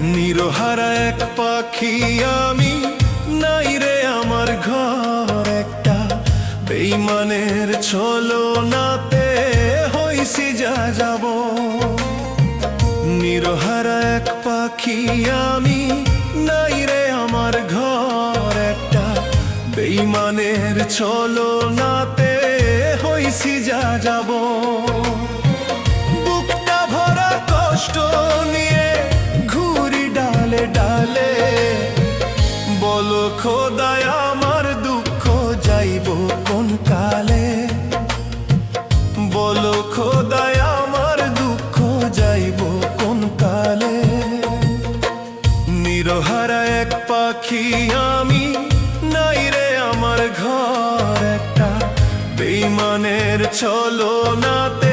নিরহারা এক পাখি আমি, নাই রে আমার ঘর একটা, বেইমানের ছলনাতে হইছি যা যাব। নিরহারা এক পাখি আমি, নাই রে আমার ঘর একটা, বেইমানের ছলনাতে হইছি যা যাব। বুকটা ভরা কষ্ট নিয়ে ঘুরি ডালে ডালে, বলো খোদায় আমার দুঃখ যাইব কোন কালে। বলো খোদায় আমার দুঃখ যাইব কোন কালে। নিরহারা এক পাখি আমি, নাই রে আমার ঘর একটা, বেইমানের ছলনাতে